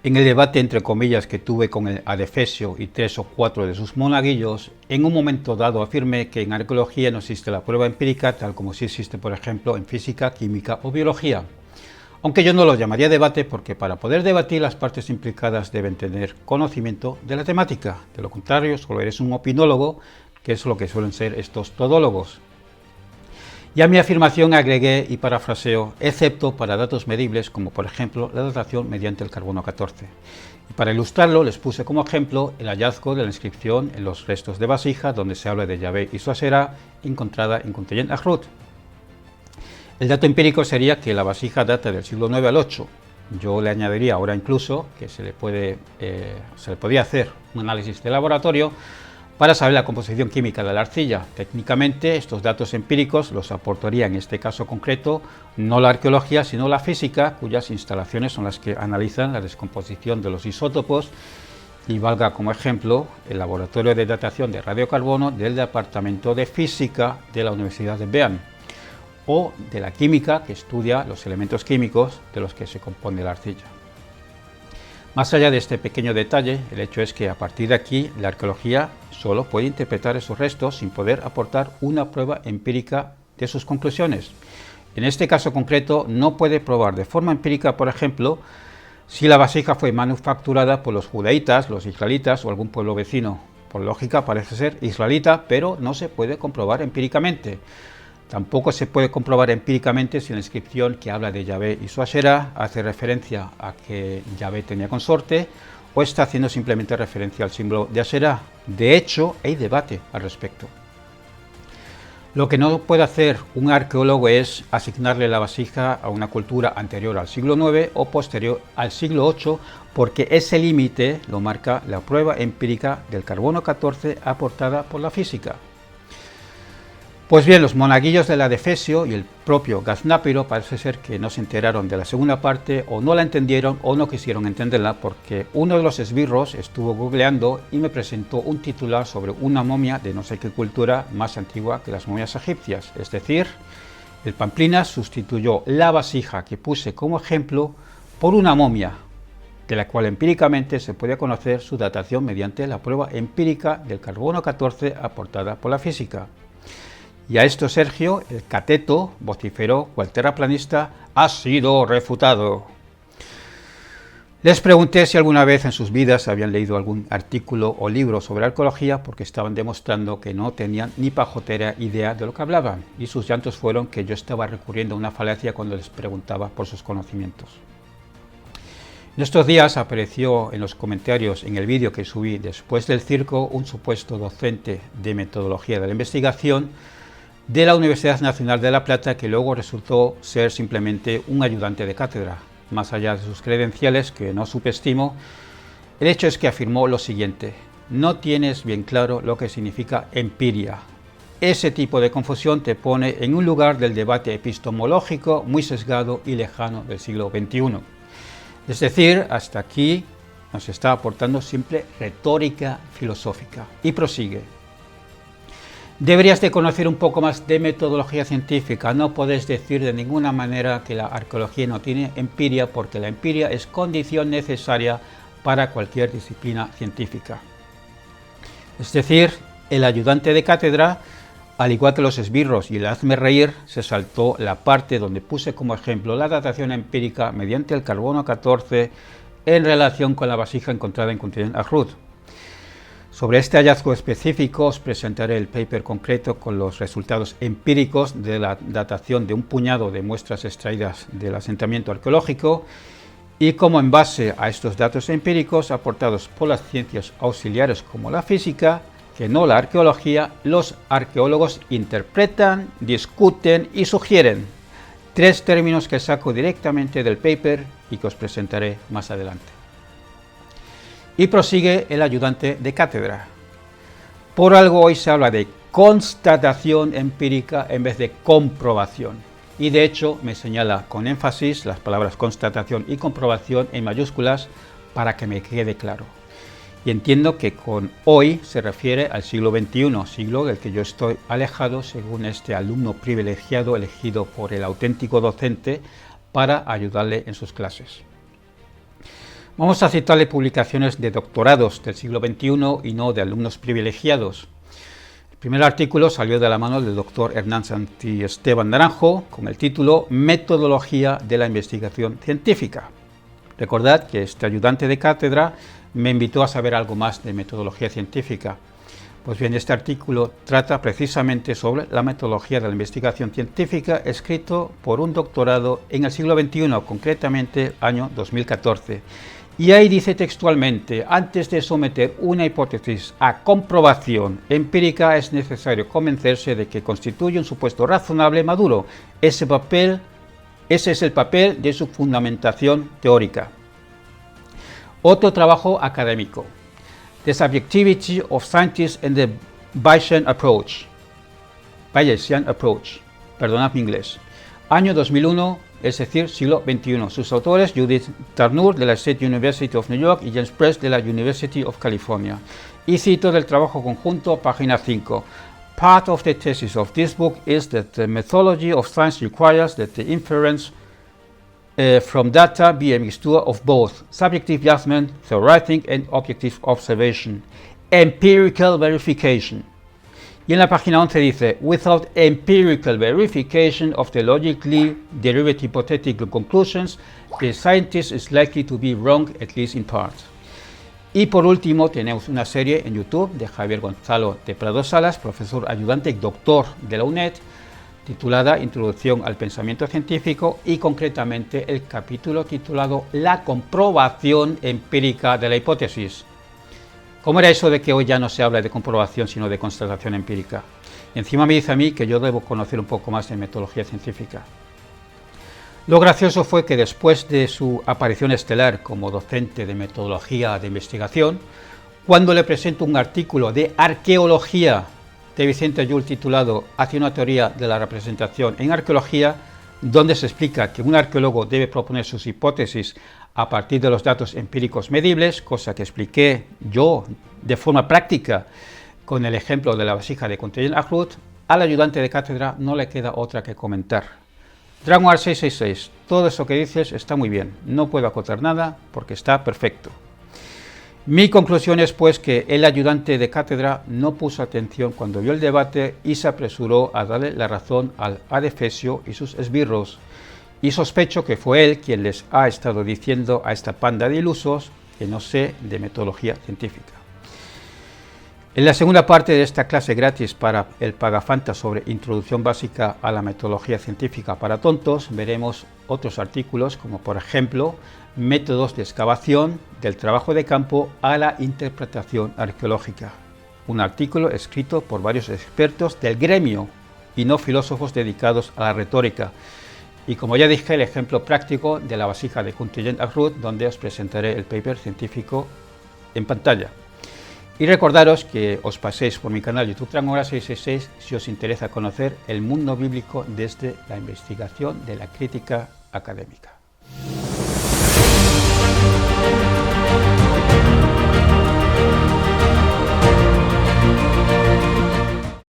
En el debate entre comillas que tuve con el Adefesio y 3 o 4 de sus monaguillos, en un momento dado afirmé que en arqueología no existe la prueba empírica tal como sí existe, por ejemplo, en física, química o biología. Aunque yo no lo llamaría debate porque para poder debatir las partes implicadas deben tener conocimiento de la temática. De lo contrario, solo eres un opinólogo, que es lo que suelen ser estos todólogos. Y a mi afirmación agregué y parafraseo, excepto para datos medibles como por ejemplo la datación mediante el carbono 14. Y para ilustrarlo les puse como ejemplo el hallazgo de la inscripción en los restos de vasija donde se habla de Yahvé y su Aserá encontrada en Kuntiyen Ahrut. El dato empírico sería que la vasija data del siglo IX al 8. Yo le añadiría ahora incluso que se le podía hacer un análisis de laboratorio para saber la composición química de la arcilla. Técnicamente estos datos empíricos los aportaría en este caso concreto no la arqueología sino la física, cuyas instalaciones son las que analizan la descomposición de los isótopos, y valga como ejemplo el laboratorio de datación de radiocarbono del Departamento de Física de la Universidad de Beam, o de la química, que estudia los elementos químicos de los que se compone la arcilla. Más allá de este pequeño detalle, el hecho es que a partir de aquí la arqueología solo puede interpretar esos restos sin poder aportar una prueba empírica de sus conclusiones. En este caso concreto no puede probar de forma empírica, por ejemplo, si la vasija fue manufacturada por los judaítas, los israelitas o algún pueblo vecino. Por lógica parece ser israelita, pero no se puede comprobar empíricamente. Tampoco se puede comprobar empíricamente si la inscripción que habla de Yahvé y su Aserá hace referencia a que Yahvé tenía consorte o está haciendo simplemente referencia al símbolo de Aserá. De hecho, hay debate al respecto. Lo que no puede hacer un arqueólogo es asignarle la vasija a una cultura anterior al siglo IX o posterior al siglo VIII, porque ese límite lo marca la prueba empírica del carbono 14 aportada por la física. Pues bien, los monaguillos del Adefesio y el propio Gaznápiro parece ser que no se enteraron de la segunda parte, o no la entendieron o no quisieron entenderla, porque uno de los esbirros estuvo googleando y me presentó un titular sobre una momia de no sé qué cultura más antigua que las momias egipcias. Es decir, el Pamplinas sustituyó la vasija que puse como ejemplo por una momia, de la cual empíricamente se podía conocer su datación mediante la prueba empírica del carbono 14 aportada por la física. Y a esto Sergio, el cateto, vociferó cual terraplanista, ha sido refutado. Les pregunté si alguna vez en sus vidas habían leído algún artículo o libro sobre arqueología, porque estaban demostrando que no tenían ni pajotera idea de lo que hablaban, y sus llantos fueron que yo estaba recurriendo a una falacia cuando les preguntaba por sus conocimientos. En estos días apareció en los comentarios en el vídeo que subí después del circo un supuesto docente de metodología de la investigación de la Universidad Nacional de La Plata, que luego resultó ser simplemente un ayudante de cátedra. Más allá de sus credenciales, que no subestimo, el hecho es que afirmó lo siguiente: no tienes bien claro lo que significa empiria. Ese tipo de confusión te pone en un lugar del debate epistemológico muy sesgado y lejano del siglo XXI. Es decir, hasta aquí nos está aportando simple retórica filosófica. Y prosigue: deberías de conocer un poco más de metodología científica. No puedes decir de ninguna manera que la arqueología no tiene empiria, porque la empiria es condición necesaria para cualquier disciplina científica. Es decir, el ayudante de cátedra, al igual que los esbirros y el hazme reír, se saltó la parte donde puse como ejemplo la datación empírica mediante el carbono 14 en relación con la vasija encontrada en Kuntiyen Ahrut. Sobre este hallazgo específico os presentaré el paper concreto con los resultados empíricos de la datación de un puñado de muestras extraídas del asentamiento arqueológico y cómo, en base a estos datos empíricos aportados por las ciencias auxiliares como la física, que no la arqueología, los arqueólogos interpretan, discuten y sugieren. Tres términos que saco directamente del paper y que os presentaré más adelante. Y prosigue el ayudante de cátedra: por algo hoy se habla de constatación empírica en vez de comprobación. Y de hecho me señala con énfasis las palabras constatación y comprobación en mayúsculas para que me quede claro. Y entiendo que con hoy se refiere al siglo XXI, siglo del que yo estoy alejado, según este alumno privilegiado elegido por el auténtico docente para ayudarle en sus clases. Vamos a citarle publicaciones de doctorados del siglo XXI y no de alumnos privilegiados. El primer artículo salió de la mano del doctor Hernán Santiesteban Naranjo con el título Metodología de la investigación científica. Recordad que este ayudante de cátedra me invitó a saber algo más de metodología científica. Pues bien, este artículo trata precisamente sobre la metodología de la investigación científica, escrito por un doctorado en el siglo XXI, concretamente año 2014. Y ahí dice textualmente: antes de someter una hipótesis a comprobación empírica es necesario convencerse de que constituye un supuesto razonable maduro. Ese es el papel de su fundamentación teórica. Otro trabajo académico: The Subjectivity of Scientists and the Bayesian Approach. Perdonad mi inglés. Año 2001, es decir, siglo XXI. Sus autores: Judith Tarnour de la State University of New York y James Press de la University of California. Y cito del trabajo conjunto, página 5. Part of the thesis of this book is that the methodology of science requires that the inference from data be a mixture of both subjective judgment, theorizing, and objective observation. Empirical verification. Y en la página 11 dice: without empirical verification of the logically derived hypothetical conclusions, the scientist is likely to be wrong, at least in part. Y por último tenemos una serie en YouTube de Javier Gonzalo de Prado Salas, profesor ayudante y doctor de la UNED, titulada Introducción al Pensamiento Científico, y concretamente el capítulo titulado La comprobación empírica de la hipótesis. ¿Cómo era eso de que hoy ya no se habla de comprobación sino de constatación empírica? Y encima me dice a mí que yo debo conocer un poco más de metodología científica. Lo gracioso fue que después de su aparición estelar como docente de metodología de investigación, cuando le presento un artículo de arqueología de Vicente Llull titulado Hacia una teoría de la representación en arqueología, donde se explica que un arqueólogo debe proponer sus hipótesis a partir de los datos empíricos medibles, cosa que expliqué yo de forma práctica con el ejemplo de la vasija de Contellén-Ahrud, al ayudante de cátedra no le queda otra que comentar: Dragonheart 666, todo eso que dices está muy bien, no puedo acotar nada porque está perfecto. Mi conclusión es pues que el ayudante de cátedra no puso atención cuando vio el debate y se apresuró a darle la razón al adefesio y sus esbirros, y sospecho que fue él quien les ha estado diciendo a esta panda de ilusos que no sé de metodología científica. En la segunda parte de esta clase gratis para el Pagafanta sobre Introducción básica a la metodología científica para tontos, veremos otros artículos como por ejemplo métodos de excavación del trabajo de campo a la interpretación arqueológica. Un artículo escrito por varios expertos del gremio y no filósofos dedicados a la retórica. Y como ya dije, el ejemplo práctico de la vasija de Contellén-Ahrud, donde os presentaré el paper científico en pantalla. Y recordaros que os paséis por mi canal YouTube Dragonheart 666 si os interesa conocer el mundo bíblico desde la investigación de la crítica académica.